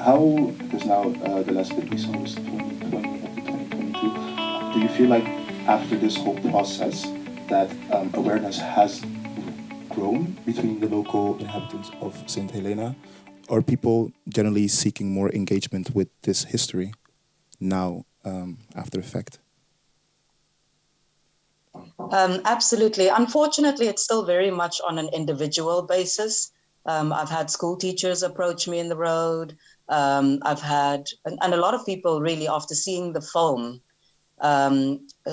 How, because now the last bit we saw was 2020 up to 2022, do you feel like after this whole process that awareness has grown between the local inhabitants of St. Helena? Are people generally seeking more engagement with this history now after the fact? Absolutely. Unfortunately, it's still very much on an individual basis. I've had school teachers approach me in the road. I've had, and a lot of people really, after seeing the film,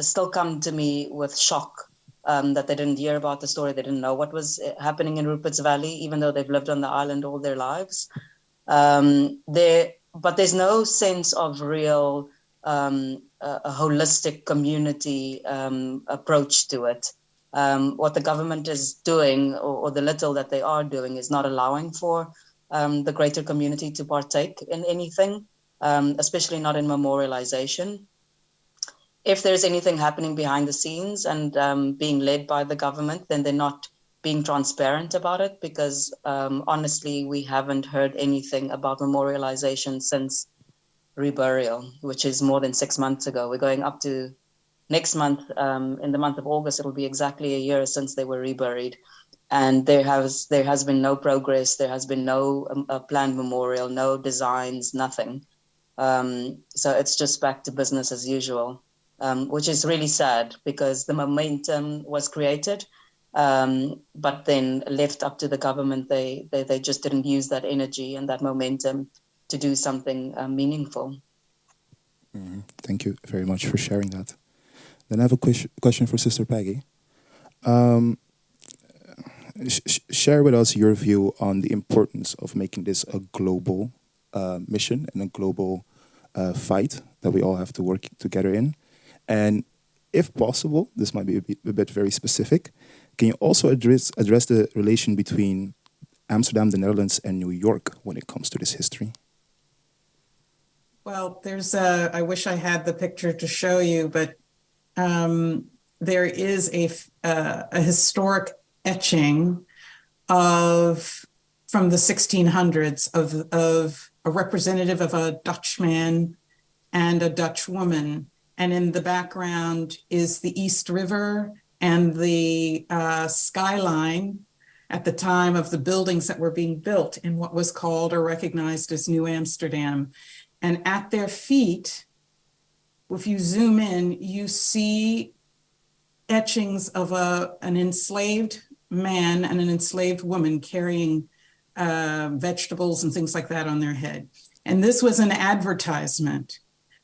still come to me with shock that they didn't hear about the story. They didn't know what was happening in Rupert's Valley, even though they've lived on the island all their lives. But there's no sense of real a holistic community approach to it. What the government is doing, or the little that they are doing, is not allowing for the greater community to partake in anything, especially not in memorialization. If there's anything happening behind the scenes and being led by the government, then they're not being transparent about it, because honestly, we haven't heard anything about memorialization since reburial, which is more than 6 months ago. We're going up to next month, in the month of August, it'll be exactly a year since they were reburied. And there has been no progress. There has been no planned memorial, no designs, nothing. So it's just back to business as usual, which is really sad, because the momentum was created, but then left up to the government. They just didn't use that energy and that momentum to do something meaningful. Mm-hmm. Thank you very much for sharing that. Then I have a question for Sister Peggy. Share with us your view on the importance of making this a global mission and a global fight that we all have to work together in. And if possible, this might be a bit very specific, can you also address the relation between Amsterdam, the Netherlands, and New York when it comes to this history? Well, I wish I had the picture to show you, but there is a historic etching from the 1600s of a representative of a Dutchman and a Dutch woman. And in the background is the East River and the skyline at the time of the buildings that were being built in what was called or recognized as New Amsterdam. And at their feet, if you zoom in, you see etchings of an enslaved man and an enslaved woman carrying vegetables and things like that on their head. And this was an advertisement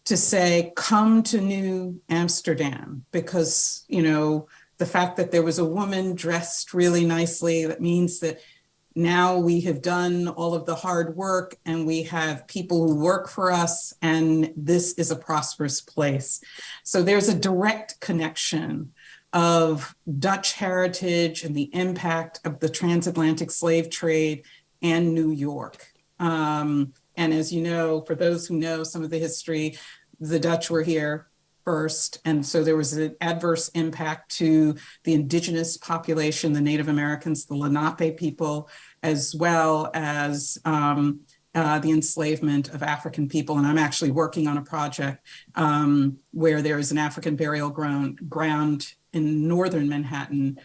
to say, come to New Amsterdam, because, you know, the fact that there was a woman dressed really nicely, that means that now we have done all of the hard work and we have people who work for us, and this is a prosperous place. So there's a direct connection of Dutch heritage and the impact of the transatlantic slave trade and New York. And as you know, for those who know some of the history, the Dutch were here first. And so there was an adverse impact to the indigenous population, the Native Americans, the Lenape people, as well as the enslavement of African people. And I'm actually working on a project where there is an African burial ground in northern Manhattan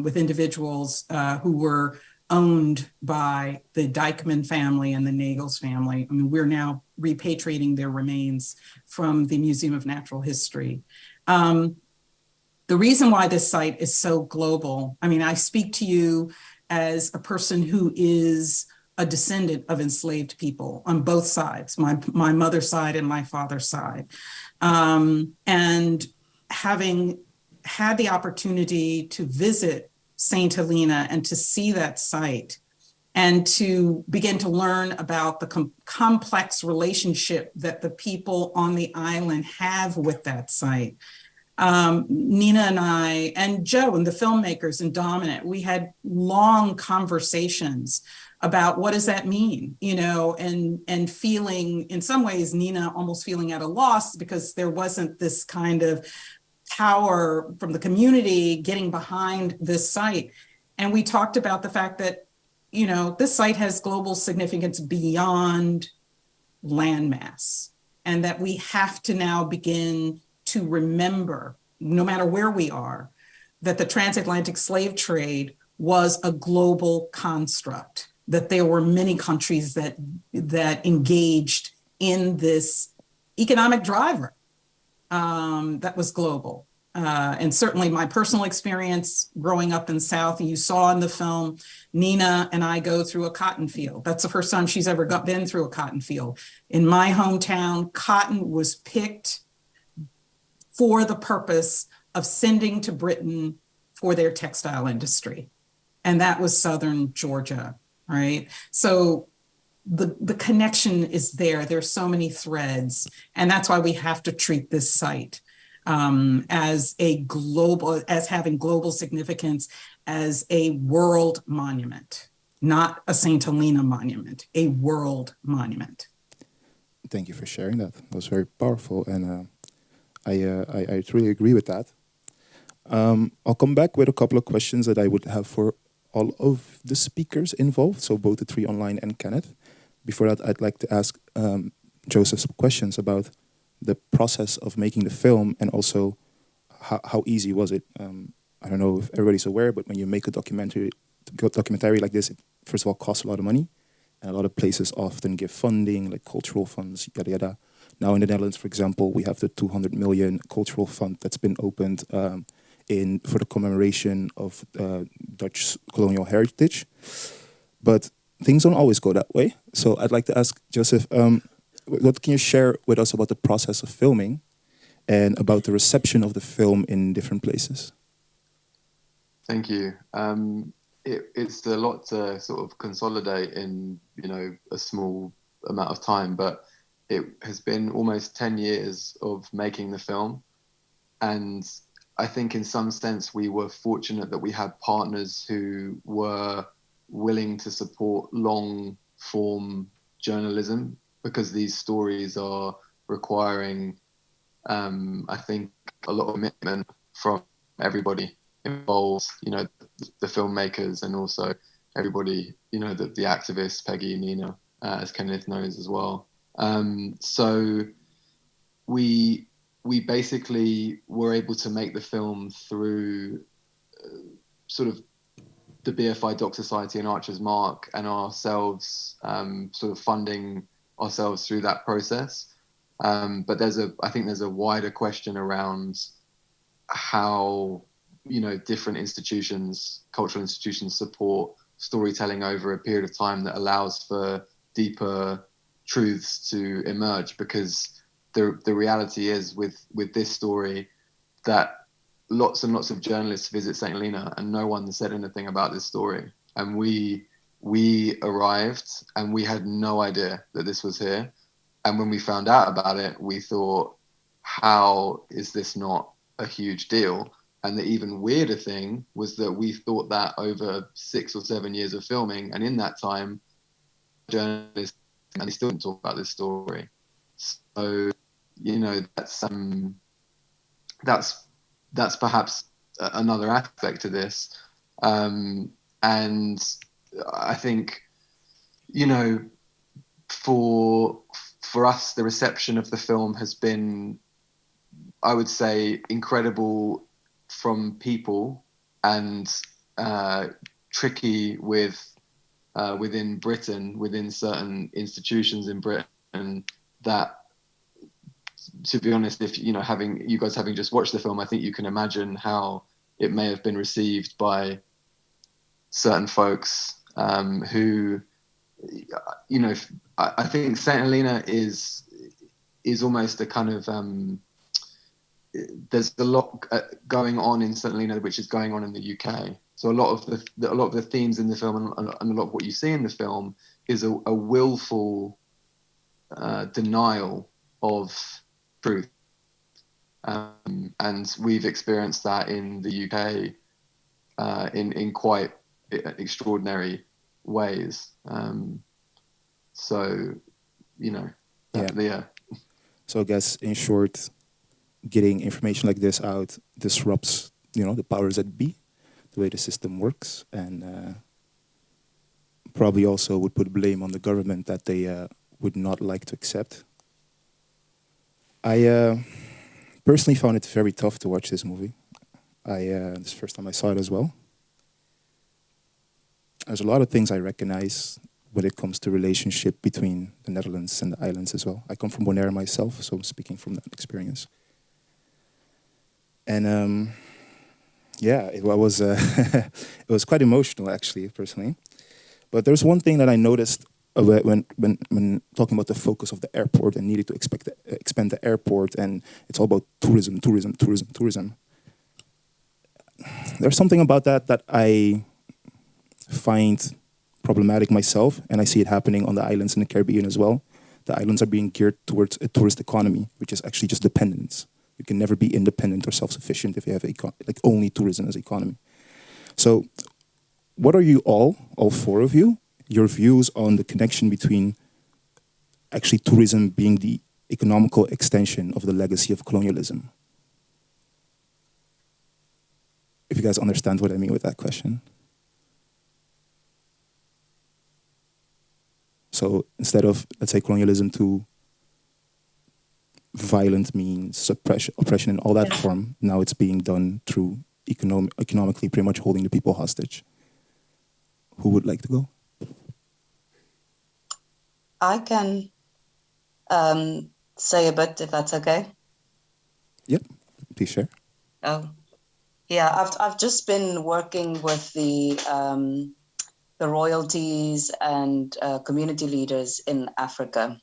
with individuals who were owned by the Dykeman family and the Nagels family. I mean, we're now repatriating their remains from the Museum of Natural History. The reason why this site is so global, I mean, I speak to you as a person who is a descendant of enslaved people on both sides, my mother's side and my father's side. And having had the opportunity to visit St. Helena and to see that site and to begin to learn about the complex relationship that the people on the island have with that site. Nina and I, and Joe and the filmmakers and Dominic, we had long conversations about what does that mean, you know, and feeling, in some ways, Nina almost feeling at a loss because there wasn't this kind of power from the community getting behind this site. And we talked about the fact that, you know, this site has global significance beyond landmass, and that we have to now begin to remember, no matter where we are, that the transatlantic slave trade was a global construct, that there were many countries that engaged in this economic driver that was global. And certainly my personal experience growing up in the South, and you saw in the film, Nina and I go through a cotton field. That's the first time she's ever been through a cotton field. In my hometown, cotton was picked for the purpose of sending to Britain for their textile industry. And that was Southern Georgia, right? So the connection is there. There's so many threads. And that's why we have to treat this site as having global significance, as a world monument, not a St. Helena monument, a world monument. Thank you for sharing that. That was very powerful, and I truly agree with that. I'll come back with a couple of questions that I would have for all of the speakers involved, so both the three online and Kenneth. Before that, I'd like to ask Joseph some questions about the process of making the film, and also how easy was it? I don't know if everybody's aware, but when you make a documentary like this, it first of all costs a lot of money, and a lot of places often give funding, like cultural funds, yada yada. Now in the Netherlands, for example, we have the 200 million cultural fund that's been opened for the commemoration of Dutch colonial heritage. But things don't always go that way. So I'd like to ask Joseph, what can you share with us about the process of filming and about the reception of the film in different places? Thank you. It's a lot to sort of consolidate in, a small amount of time, but it has been almost 10 years of making the film. And I think in some sense we were fortunate that we had partners who were willing to support long form journalism, because these stories are requiring, I think, a lot of commitment from everybody involved, the filmmakers, and also everybody, the activists, Peggy and Nina, as Kenneth knows as well. So we basically were able to make the film through sort of the BFI Doc Society and Archer's Mark, and ourselves sort of funding ourselves through that process. But I think there's a wider question around how, different institutions, cultural institutions, support storytelling over a period of time that allows for deeper truths to emerge, because the reality is with this story that lots and lots of journalists visit St. Helena and no one said anything about this story. And we arrived and we had no idea that this was here. And when we found out about it, we thought, how is this not a huge deal? And the even weirder thing was that we thought that over 6 or 7 years of filming, and in that time, journalists, and they still didn't talk about this story. So, that's perhaps another aspect to this. And I think, for us, the reception of the film has been, I would say, incredible from people, and tricky within Britain, within certain institutions in Britain, that, to be honest, if having just watched the film, I think you can imagine how it may have been received by certain folks who, I think St. Helena is almost a kind of there's a lot going on in St. Helena which is going on in the UK. So a lot of the themes in the film, and a lot of what you see in the film, is a willful denial of truth, and we've experienced that in the UK in quite extraordinary ways. Yeah. So I guess, in short, getting information like this out disrupts, the powers that be, the way the system works, and probably also would put blame on the government that they would not like to accept. I personally found it very tough to watch this movie. This is the first time I saw it as well. There's a lot of things I recognize when it comes to relationship between the Netherlands and the islands as well. I come from Bonaire myself, so I'm speaking from that experience. And yeah, it was it was quite emotional actually, personally. But there's one thing that I noticed when talking about the focus of the airport and needing to expand the airport, and it's all about tourism. There's something about that I find problematic myself, and I see it happening on the islands in the Caribbean as well. The islands are being geared towards a tourist economy, which is actually just dependence. You can never be independent or self-sufficient if you have like only tourism as economy. So what are you all four of you, your views on the connection between actually tourism being the economical extension of the legacy of colonialism? If you guys understand what I mean with that question. So instead of, let's say, colonialism to violent means, oppression in all that form, now it's being done through economically pretty much holding the people hostage. Who would like to go? I can say a bit, if that's okay. Yep, please share. Oh, yeah. I've just been working with the royalties and community leaders in Africa,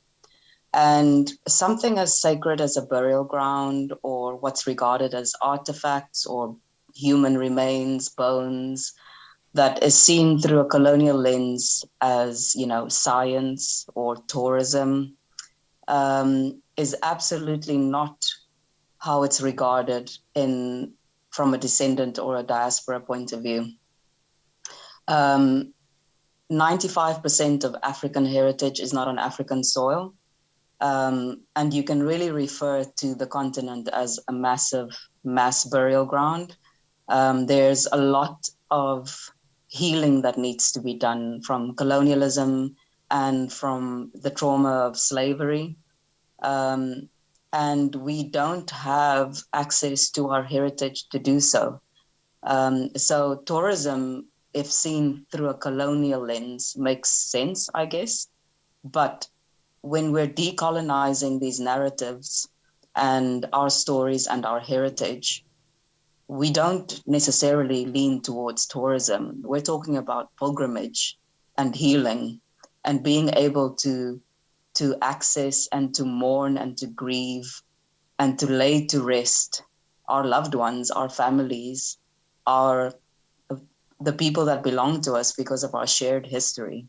and something as sacred as a burial ground, or what's regarded as artifacts or human remains, bones, that is seen through a colonial lens as, science or tourism, is absolutely not how it's regarded from a descendant or a diaspora point of view. 95% of African heritage is not on African soil. And you can really refer to the continent as a massive mass burial ground. There's a lot of healing that needs to be done from colonialism and from the trauma of slavery. And we don't have access to our heritage to do so. So tourism, if seen through a colonial lens, makes sense, I guess. But when we're decolonizing these narratives and our stories and our heritage, we don't necessarily lean towards tourism. We're talking about pilgrimage and healing and being able to access and to mourn and to grieve and to lay to rest our loved ones, our families, the people that belong to us because of our shared history.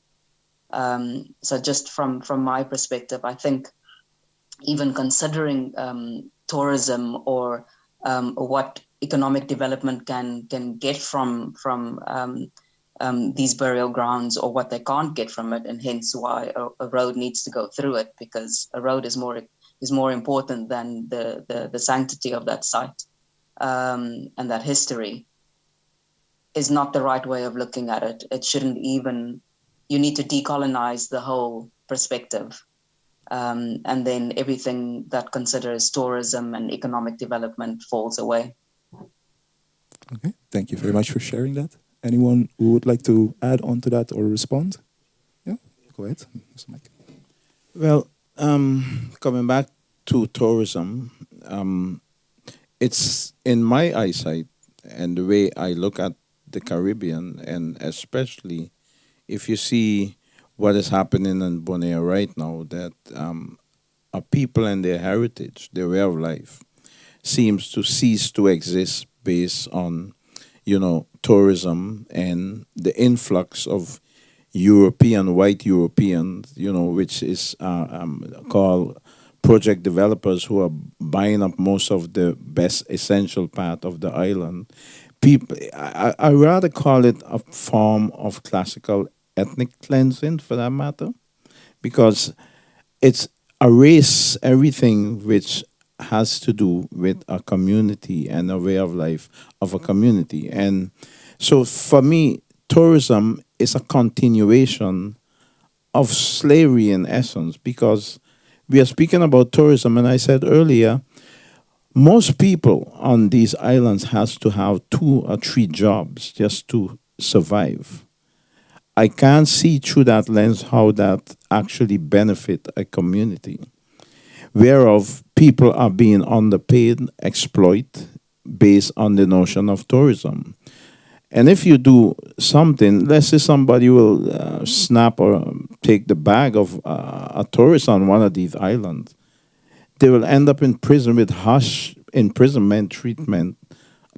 So just from my perspective, I think even considering tourism or what economic development can get from these burial grounds, or what they can't get from it, and hence why a road needs to go through it, because a road is more important than the sanctity of that site and that history, is not the right way of looking at it. It shouldn't even. You need to decolonize the whole perspective. And then everything that considers tourism and economic development falls away. Okay, thank you very much for sharing that. Anyone who would like to add on to that or respond? Yeah, go ahead, Mr. Mike. Well, coming back to tourism, it's in my eyesight and the way I look at the Caribbean, and especially if you see what is happening in Bonaire right now, that our people and their heritage, their way of life, seems to cease to exist based on, tourism and the influx of white Europeans, which is called project developers, who are buying up most of the best essential part of the island. People, I rather call it a form of classical ethnic cleansing, for that matter, because it's erase everything which has to do with a community and a way of life of a community. And so for me, tourism is a continuation of slavery in essence, because we are speaking about tourism, and I said earlier, most people on these islands has to have 2 or 3 jobs just to survive. I can't see through that lens how that actually benefit a community, whereof people are being underpaid, exploited based on the notion of tourism. And if you do something, let's say somebody will snap or take the bag of a tourist on one of these islands, they will end up in prison with harsh imprisonment, treatment,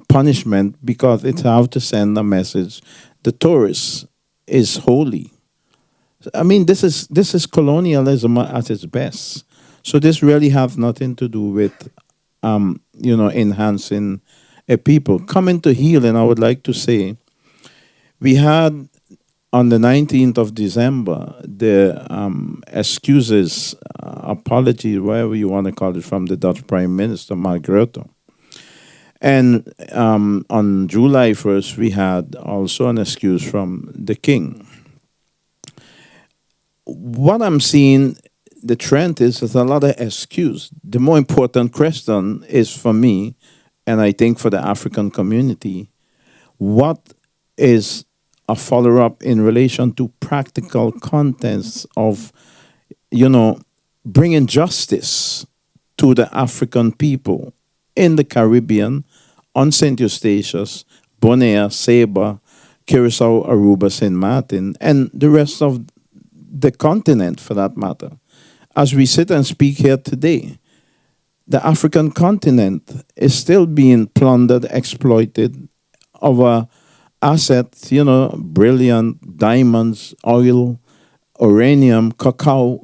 punishment, because it have to send a message: the tourist is holy. I mean, this is colonialism at its best. So this really has nothing to do with, enhancing a people. Coming to healing, I would like to say, we had on the 19th of December the excuses, apology, whatever you want to call it, from the Dutch Prime Minister, Mark Rutte. And on July 1st, we had also an excuse from the King. What I'm seeing, the trend is there's a lot of excuse. The more important question is for me, and I think for the African community, what is a follow-up in relation to practical contents of, bringing justice to the African people in the Caribbean, on St. Eustatius, Bonaire, Saba, Curacao, Aruba, St. Martin, and the rest of the continent, for that matter. As we sit and speak here today, the African continent is still being plundered, exploited. Our assets, brilliant diamonds, oil, uranium, cacao,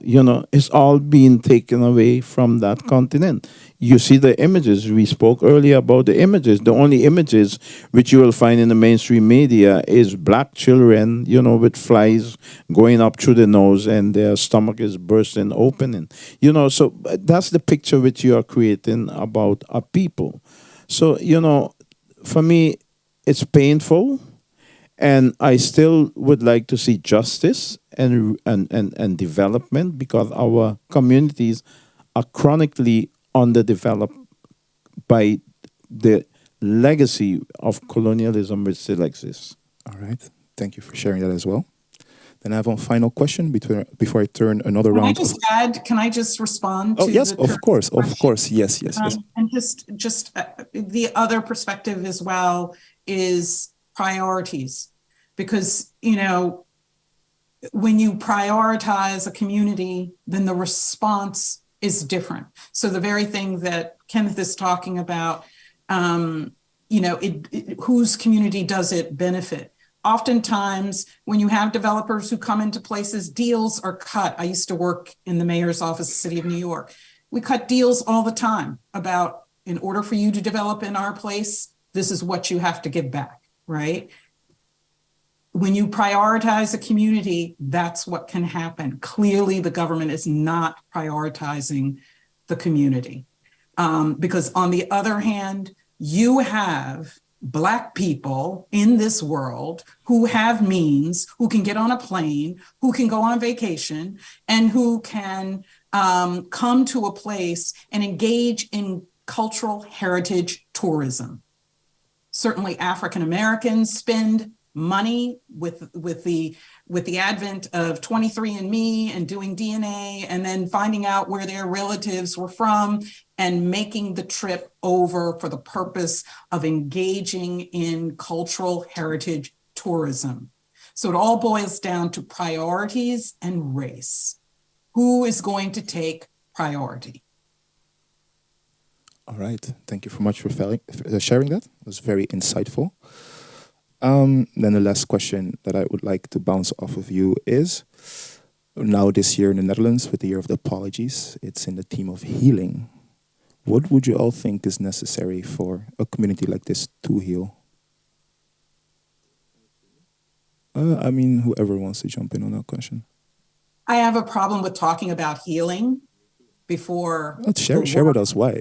it's all being taken away from that continent. You see the images. We spoke earlier about the images. The only images which you will find in the mainstream media is black children, with flies going up through the nose and their stomach is bursting open. So that's the picture which you are creating about our people. So, for me, it's painful. And I still would like to see justice and development, because our communities are chronically underdeveloped by the legacy of colonialism which still exists. All right. Thank you for sharing that as well. Then I have one final question before I turn another round. Can I just respond to yes, the of course. Yes. And just the other perspective as well is priorities, because when you prioritize a community, then the response is different. So the very thing that Kenneth is talking about, whose community does it benefit? Oftentimes, when you have developers who come into places, deals are cut. I used to work in the mayor's office, the city of New York. We cut deals all the time about, in order for you to develop in our place, this is what you have to give back. Right? When you prioritize a community, that's what can happen. Clearly, the government is not prioritizing the community. Because on the other hand, you have Black people in this world who have means, who can get on a plane, who can go on vacation, and who can come to a place and engage in cultural heritage tourism. Certainly, African Americans spend money with the advent of 23andMe and doing DNA, and then finding out where their relatives were from and making the trip over for the purpose of engaging in cultural heritage tourism. So it all boils down to priorities and race. Who is going to take priority? All right. Thank you so much for sharing that. It was very insightful. Then the last question that I would like to bounce off of you is, now this year in the Netherlands, with the Year of the Apologies, it's in the theme of healing. What would you all think is necessary for a community like this to heal? Whoever wants to jump in on that question. I have a problem with talking about healing before. Let's share with us why.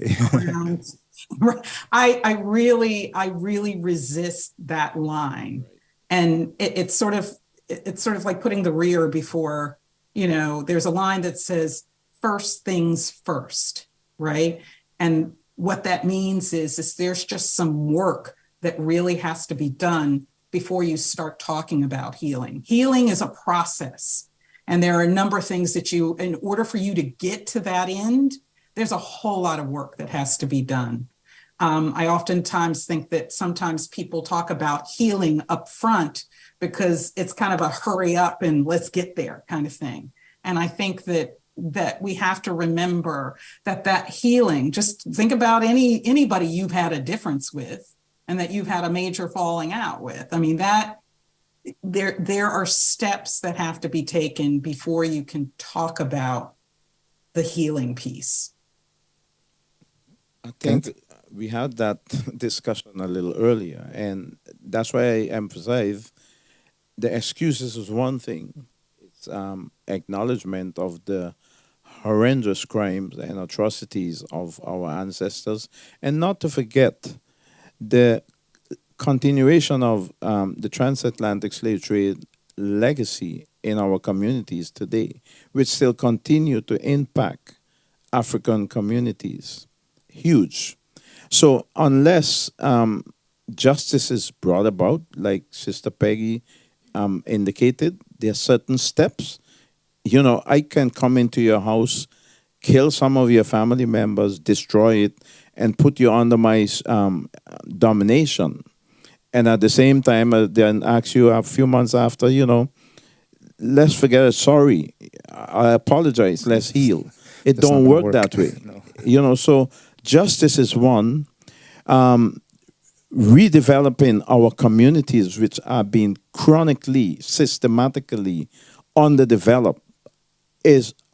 I really resist that line, and it's sort of like putting the rear before There's a line that says, first things first, right? And what that means is there's just some work that really has to be done before you start talking about healing. Healing is a process. And there are a number of things that in order for you to get to that end, there's a whole lot of work that has to be done. I oftentimes think that sometimes people talk about healing up front because it's kind of a hurry up and let's get there kind of thing. And I think that we have to remember that healing, just think about anybody you've had a difference with and that you've had a major falling out with. I mean, that there are steps that have to be taken before you can talk about the healing piece. I think we had that discussion a little earlier, and that's why I emphasize the excuses is one thing. It's acknowledgement of the horrendous crimes and atrocities of our ancestors, and not to forget the continuation of the transatlantic slave trade legacy in our communities today, which still continue to impact African communities. Huge. So unless justice is brought about, like Sister Peggy indicated, there are certain steps. I can come into your house, kill some of your family members, destroy it, and put you under my domination. And at the same time, then ask you a few months after, let's forget it. Sorry, I apologize. Let's heal. It don't work that way. No. So justice is one. Redeveloping our communities, which are being chronically, systematically underdeveloped,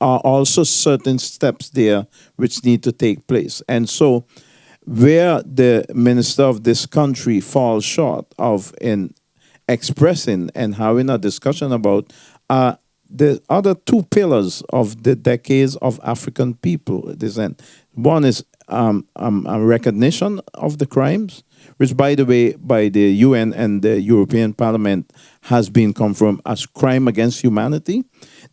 are also certain steps there which need to take place. And so where the minister of this country falls short of in expressing and having a discussion about the other two pillars of the decades of African people descent. One is a recognition of the crimes, which, by the way, by the UN and the European Parliament has been confirmed as crime against humanity.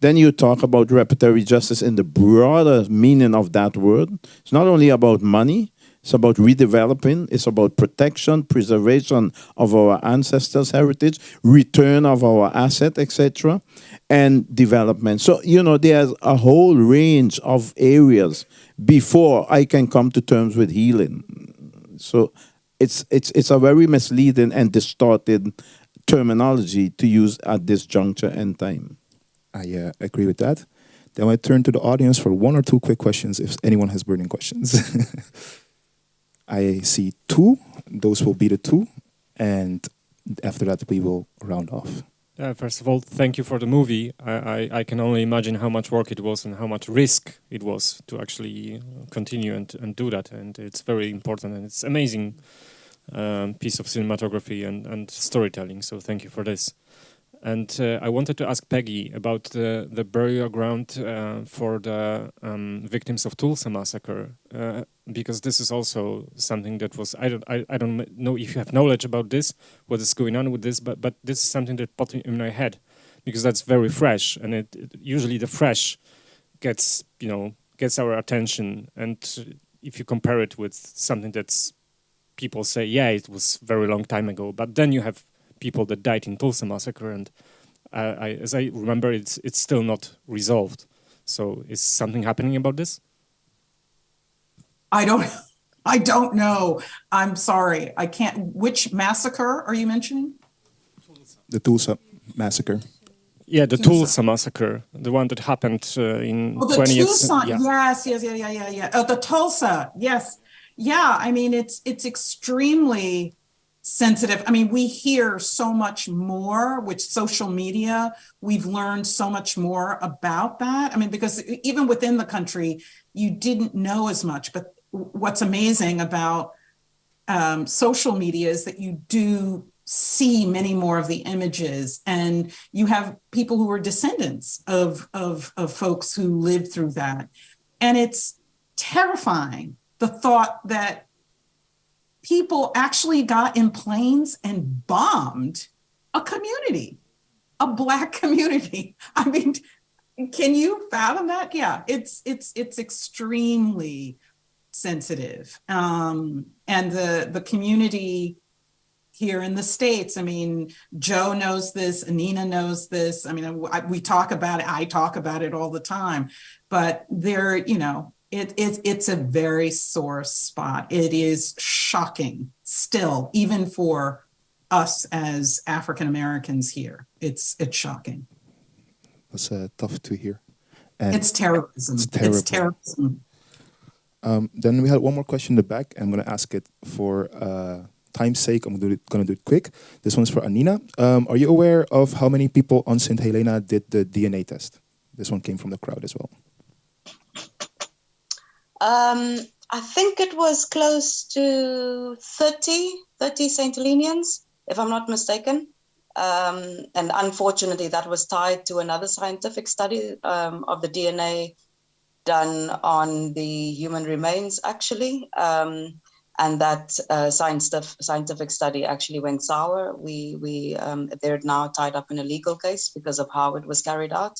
Then you talk about reparatory justice in the broader meaning of that word. It's not only about money, it's about redeveloping, it's about protection, preservation of our ancestors' heritage, return of our asset, etc., and development. So, there's a whole range of areas before I can come to terms with healing. So it's a very misleading and distorted terminology to use at this juncture and time. I agree with that. Then I turn to the audience for one or two quick questions if anyone has burning questions. I see two. Those will be the two. And after that, we will round off. First of all, thank you for the movie. I can only imagine how much work it was and how much risk it was to actually continue and do that. And it's very important and it's amazing piece of cinematography and storytelling. So thank you for this. And I wanted to ask Peggy about the burial ground for the victims of Tulsa massacre, because this is also something that was, I don't know if you have knowledge about this, what is going on with this, but this is something that popped in my head, because that's very fresh, and it usually the fresh gets our attention, and if you compare it with something that's people say, yeah, it was very long time ago, but then you have people that died in Tulsa massacre, and as I remember, it's still not resolved. So is something happening about this? I don't know. I'm sorry. I can't. Which massacre are you mentioning? The Tulsa massacre. Yeah, the Tulsa massacre, the one that happened in 20th century. Yeah. Yes. Oh, the Tulsa. Yes. Yeah. I mean, it's extremely sensitive. I mean, we hear so much more with social media. We've learned so much more about that. I mean, because even within the country, you didn't know as much. But what's amazing about social media is that you do see many more of the images, and you have people who are descendants of folks who lived through that. And it's terrifying, the thought that people actually got in planes and bombed a community, a Black community. I mean, Can you fathom that? Yeah, it's extremely sensitive. And the community here in the States, I mean, Joe knows this, Annina knows this. I mean, we talk about it, I talk about it all the time, but there, you know, it's a very sore spot. It is shocking still, even for us as African Americans here. It's shocking. That's tough to hear. And it's terrorism. It's It's terrorism. Then we had one more question in the back. I'm going to ask it for time's sake. I'm going to do it quick. This one's for Annina. Are you aware of how many people on St. Helena did the DNA test? This one came from the crowd as well. I think it was close to 30 St. Helenians, if I'm not mistaken. And unfortunately, that was tied to another scientific study of the DNA done on the human remains, actually. And that scientific study actually went sour. They're now tied up in a legal case because of how it was carried out.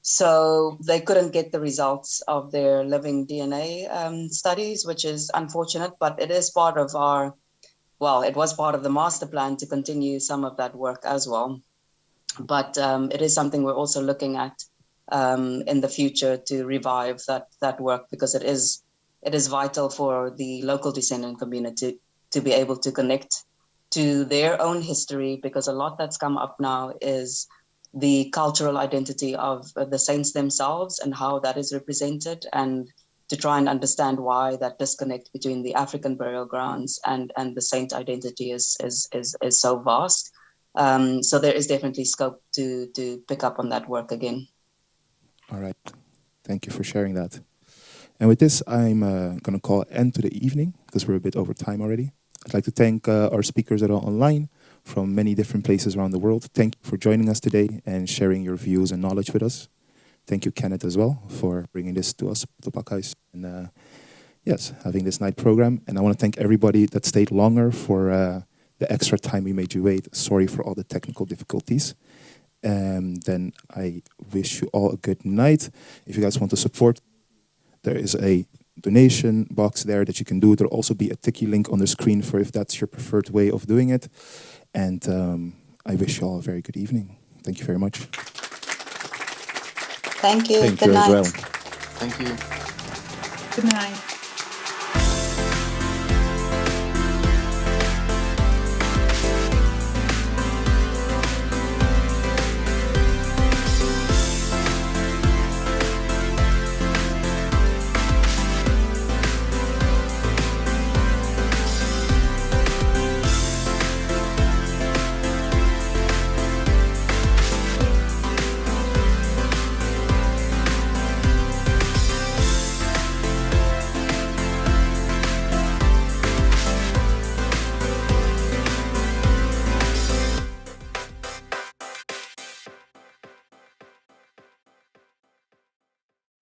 So they couldn't get the results of their living DNA studies, which is unfortunate, but it is part of it was part of the master plan to continue some of that work as well. But it is something we're also looking at in the future to revive that work, because it is vital for the local descendant community to be able to connect to their own history, because a lot that's come up now is the cultural identity of the saints themselves and how that is represented, and to try and understand why that disconnect between the African burial grounds and the saint identity is so vast. So there is definitely scope to pick up on that work again. All right. Thank you for sharing that. And with this, I'm going to call end to the evening, because we're a bit over time already. I'd like to thank our speakers that are online from many different places around the world. Thank you for joining us today and sharing your views and knowledge with us. Thank you, Kenneth, as well, for bringing this to us, to Pakhuis, and having this night program. And I want to thank everybody that stayed longer for the extra time we made you wait. Sorry for all the technical difficulties. Then I wish you all a good night. If you guys want to support, there is a donation box there that you can do. There'll also be a Tiki link on the screen for if that's your preferred way of doing it. And I wish you all a very good evening. Thank you very much. Thank you. Thank Good you night. as well. Thank you. Good night.